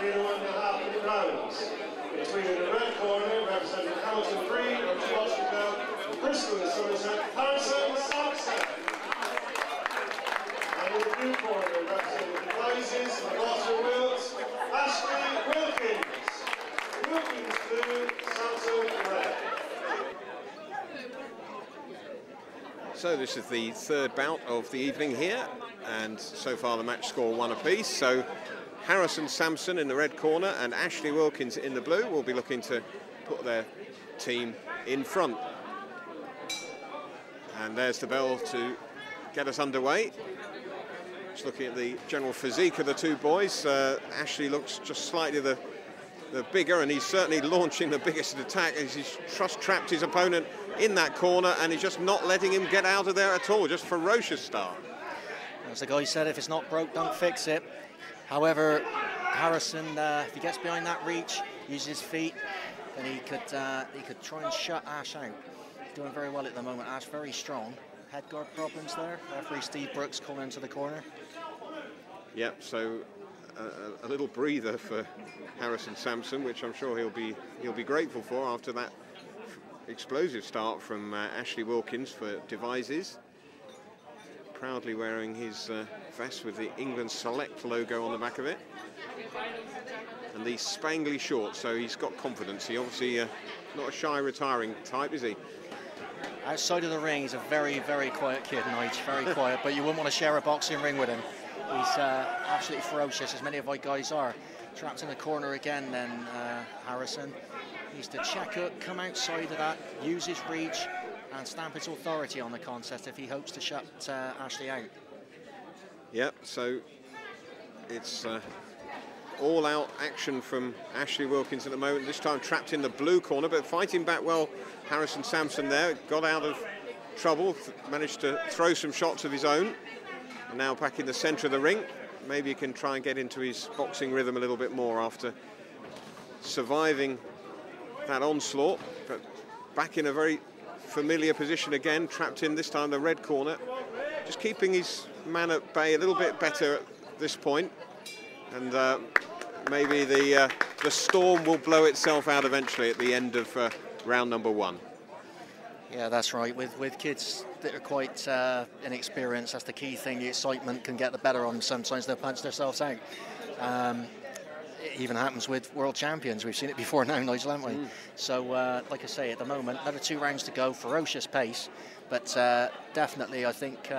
3.5 rounds. Between the red corner, representing Hamilton 3 of Bristol, Bristol and Somerset, Samson. And in the blue corner, representing Devizes of Bristol, Wilkins. Wilkins blue, Samson red. So this is the third bout of the evening here, and so far the match score 1 apiece. So Harrison Samson in the red corner and Ashley Wilkins in the blue will be looking to put their team in front. And there's the bell to get us underway. Just looking at the general physique of the two boys, Ashley looks just slightly the bigger, and he's certainly launching the biggest attack as he's trapped his opponent in that corner, and he's just not letting him get out of there at all. Just ferocious start. As the guy said, if it's not broke, don't fix it. However, Harrison, if he gets behind that reach, uses his feet, then he could try and shut Ash out. He's doing very well at the moment. Ash very strong. Head guard problems there. Referee Steve Brooks calling into the corner. Yep. So a little breather for Harrison Samson, which I'm sure he'll be grateful for after that explosive start from Ashley Wilkins for Devizes. Proudly wearing his vest with the England Select logo on the back of it. And these spangly shorts, so he's got confidence. He obviously not a shy retiring type, is he? Outside of the ring, he's a very, very quiet kid, Nige, very quiet, but you wouldn't want to share a boxing ring with him. He's absolutely ferocious, as many of our guys are. Trapped in the corner again, then Harrison needs to check up, come outside of that, use his reach, and stamp his authority on the contest if he hopes to shut Ashley out. Yep, so it's all-out action from Ashley Wilkins at the moment, this time trapped in the blue corner, but fighting back well. Harrison Samson there, got out of trouble, managed to throw some shots of his own, and now back in the centre of the ring. Maybe he can try and get into his boxing rhythm a little bit more after surviving that onslaught, but back in a very familiar position again, trapped in this time the red corner, just keeping his man at bay a little bit better at this point, and maybe the storm will blow itself out eventually at the end of round number 1. Yeah, that's right. With kids that are quite inexperienced, that's the key thing. The excitement can get the better on them. Sometimes they'll punch themselves out. It even happens with world champions. We've seen it before now, Nigel, haven't we? So, like I say, at the moment, another 2 rounds to go, ferocious pace. But definitely, I think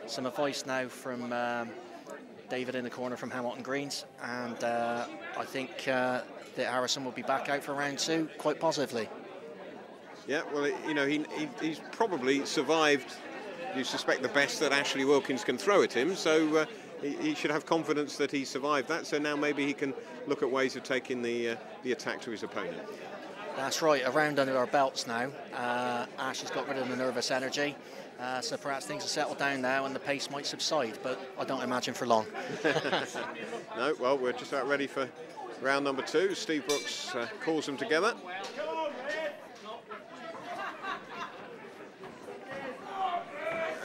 some advice now from David in the corner from Hamilton Greens. And I think that Harrison will be back out for round 2 quite positively. Yeah, well, you know, he's probably survived, you suspect, the best that Ashley Wilkins can throw at him. So he should have confidence that he survived that, so now maybe he can look at ways of taking the attack to his opponent. That's right, a round under our belts now. Ash has got rid of the nervous energy, so perhaps things have settled down now and the pace might subside, but I don't imagine for long. No, well, we're just about ready for round number 2. Steve Brooks calls them together.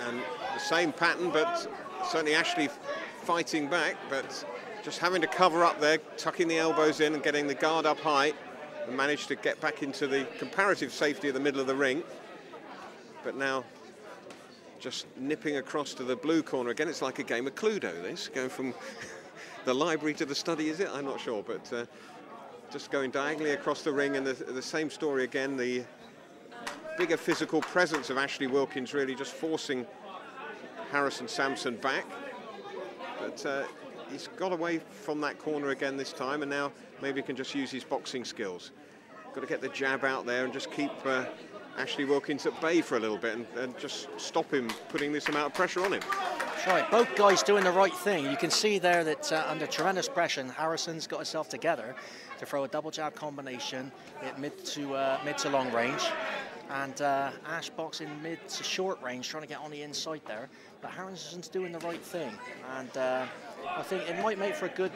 And the same pattern, but certainly Ashley fighting back, but just having to cover up there, tucking the elbows in and getting the guard up high, and managed to get back into the comparative safety of the middle of the ring. But now just nipping across to the blue corner again. It's like a game of Cluedo, this, going from the library to the study, is it? I'm not sure, but just going diagonally across the ring, and the same story again, the bigger physical presence of Ashley Wilkins really just forcing Harrison Samson back. But he's got away from that corner again this time, and now maybe he can just use his boxing skills. Got to get the jab out there and just keep Ashley Wilkins at bay for a little bit and just stop him putting this amount of pressure on him. That's right, both guys doing the right thing. You can see there that under tremendous pressure, Harrison's got himself together to throw a double jab combination at mid to long range. And Ash boxing mid to short range, trying to get on the inside there. But Harrison's doing the right thing, and I think it might make for a good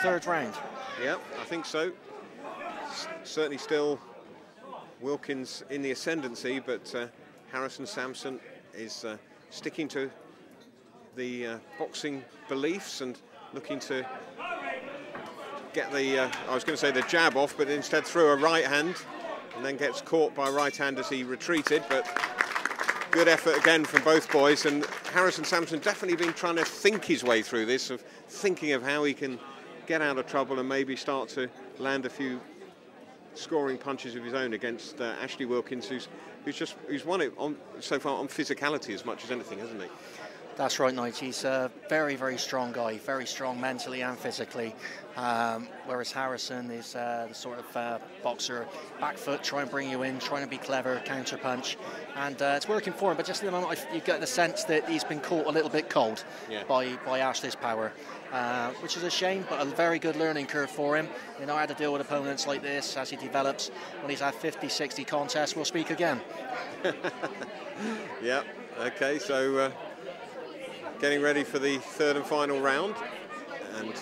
third round. Yeah, I think so. Certainly still Wilkins in the ascendancy, but Harrison Samson is sticking to the boxing beliefs and looking to get the, I was going to say the jab off, but instead threw a right hand and then gets caught by right hand as he retreated. But good effort again from both boys, and Harrison Samson definitely been trying to think his way through this, of thinking of how he can get out of trouble and maybe start to land a few scoring punches of his own against Ashley Wilkins, who's won it on, so far on physicality as much as anything, hasn't he? That's right, Nigel. He's a very, very strong guy, very strong mentally and physically. Whereas Harrison is the sort of boxer, back foot, try and bring you in, trying to be clever, counter punch, and it's working for him. But just at the moment, you get the sense that he's been caught a little bit cold by Ashley's power, which is a shame, but a very good learning curve for him. You know how to deal with opponents like this as he develops. When he's had 50, 60 contests, we'll speak again. Yeah. Okay. So. Getting ready for the third and final round, and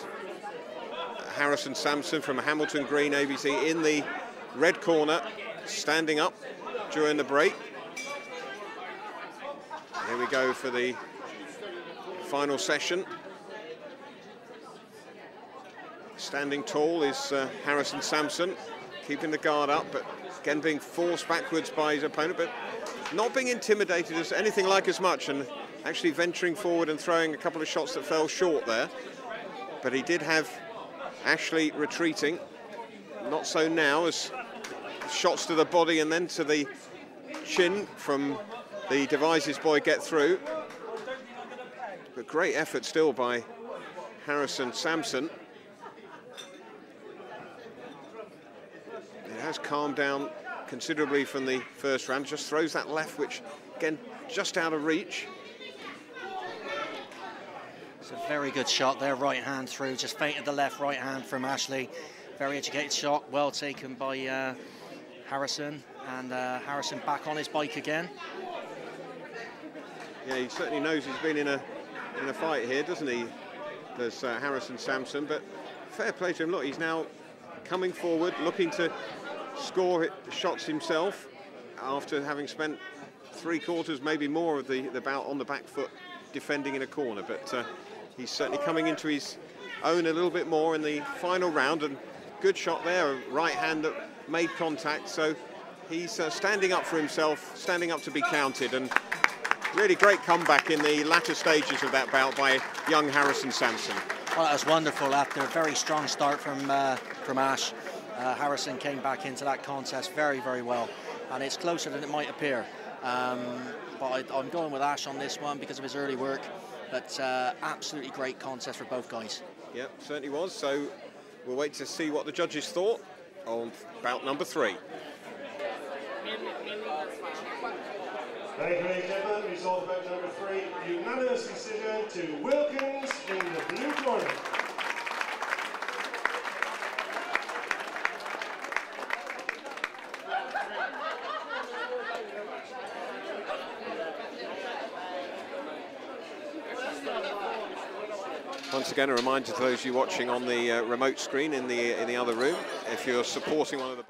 Harrison Samson from Hamilton Green ABC in the red corner, standing up during the break. Here we go for the final session. Standing tall is Harrison Samson, keeping the guard up, but again being forced backwards by his opponent, but not being intimidated as anything like as much, and actually venturing forward and throwing a couple of shots that fell short there. But he did have Ashley retreating. Not so now, as shots to the body and then to the chin from the Devizes boy get through. But great effort still by Harrison Samson. It has calmed down considerably from the first round. Just throws that left, which again, just out of reach. It's a very good shot there, right hand through, just feinted the left, right hand from Ashley. Very educated shot, well taken by Harrison, and Harrison back on his bike again. Yeah, he certainly knows he's been in a fight here, doesn't he? There's Harrison Samson, but fair play to him. Look, he's now coming forward, looking to score shots himself after having spent 3/4, maybe more of the bout on the back foot, defending in a corner. But he's certainly coming into his own a little bit more in the final round, and good shot there, a right hand that made contact. So he's standing up for himself, standing up to be counted, and really great comeback in the latter stages of that bout by young Harrison Samson. Well, that was wonderful. After a very strong start from Ash, Harrison came back into that contest very, very well, and it's closer than it might appear. But I'm going with Ash on this one because of his early work. But absolutely great contest for both guys. Yep, certainly was. So we'll wait to see what the judges thought on bout number 3. Thank you, ladies and gentlemen. Result of bout number 3, unanimous decision to Wilkins in the blue corner. Once again, a reminder to those of you watching on the remote screen in the other room, if you're supporting one of the